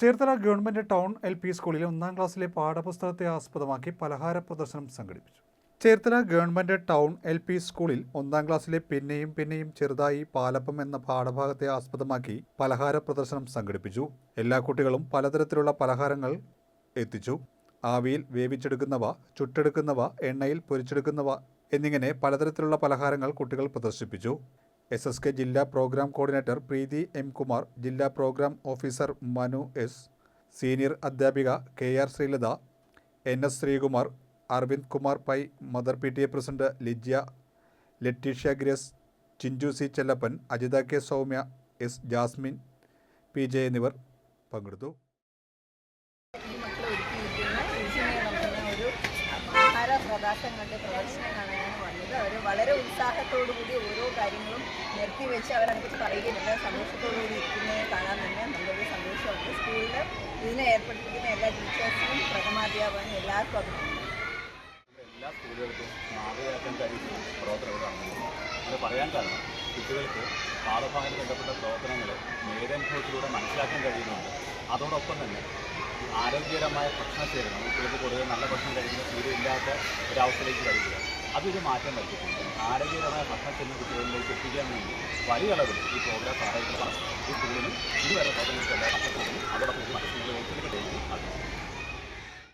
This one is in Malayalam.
ചേർത്തല ഗവൺമെന്റ് ടൗൺ LP സ്കൂളിൽ 1-ാം ക്ലാസ്സിലെ പാഠപുസ്തകത്തെ ആസ്പദമാക്കി പലഹാര പ്രദർശനം സംഘടിപ്പിച്ചു. ചേർത്തല ഗവൺമെന്റ് ടൗൺ LP സ്കൂളിൽ 1-ാം ക്ലാസ്സിലെ പിന്നെയും പിന്നെയും ചെറുതായി പാലപ്പം എന്ന പാഠഭാഗത്തെ ആസ്പദമാക്കി പലഹാര പ്രദർശനം സംഘടിപ്പിച്ചു. എല്ലാ കുട്ടികളും പലതരത്തിലുള്ള പലഹാരങ്ങൾ എത്തിച്ചു. ആവിയിൽ വേവിച്ചെടുക്കുന്നവ, ചുട്ടെടുക്കുന്നവ, എണ്ണയിൽ പൊരിച്ചെടുക്കുന്നവ എന്നിങ്ങനെ പലതരത്തിലുള്ള പലഹാരങ്ങൾ കുട്ടികൾ പ്രദർശിപ്പിച്ചു. SSK ജില്ലാ programme coordinator Preethi M. Kumar, ജില്ലാ programme officer Manu S, senior അധ്യാപിക KR Sreelatha, NS Sreekumar, Aravind Kumar Pai, mother PTA president Lijya, Letitia Grace, Chinchu C. Chellappan, Ajitha K. Soumya, S. Jasmine, PJ എന്നിവർ പങ്കെടുത്തു. പ്രദാശങ്ങളുടെ പ്രദർശനം കാണാനാണ് വന്നത്. അവർ വളരെ ഉത്സാഹത്തോടുകൂടി ഓരോ കാര്യങ്ങളും നിർത്തിവെച്ച് അവരതിനെക്കുറിച്ച് പറയുകയില്ല, സന്തോഷത്തോടുകൂടി ഇരിക്കുന്നത് കാണാൻ തന്നെ നല്ലൊരു സന്തോഷമുണ്ട്. സ്കൂളിൽ ഇതിനെ ഏർപ്പെട്ടിരിക്കുന്ന എല്ലാ ടീച്ചേഴ്സിനും പ്രഥമാധ്യാപകനും എല്ലാവർക്കും അഭിനന്ദനം. എല്ലാ സ്കൂളുകൾക്കും മാതൃകയാക്കാൻ കഴിയുന്ന പ്രവർത്തനങ്ങളാണ്. അത് പറയാൻ കാരണം കുട്ടികൾക്ക് പാഠഭാഗത്ത് ബന്ധപ്പെട്ട പ്രവർത്തനങ്ങൾ നേരനുഭവത്തിലൂടെ മനസ്സിലാക്കാൻ കഴിയുന്നുണ്ട്. അതോടൊപ്പം തന്നെ ആരോഗ്യകരമായ ഭക്ഷണശീലം കുട്ടികൾക്ക് പൊതുവെ നല്ല ഭക്ഷണം കഴിക്കുന്ന ശീലമില്ലാത്ത ഒരവസ്ഥയിലേക്ക് വരിക, അതൊരു മാറ്റം വരുത്തിയിട്ടുണ്ട്. ആരോഗ്യകരമായ ഭക്ഷണശീലം കുട്ടികളിലേക്ക് എത്തിക്കാൻ വേണ്ടി വലിയ അളവിൽ ഈ പ്രോഗ്രാം സഹായിക്കുന്നതാണ്. ഈ സ്കൂളിനും ഇതുവരെ പ്രവർത്തനത്തിലുള്ള ഭക്ഷണത്തിനും അതോടൊപ്പം മറ്റു സ്കൂളുകൾ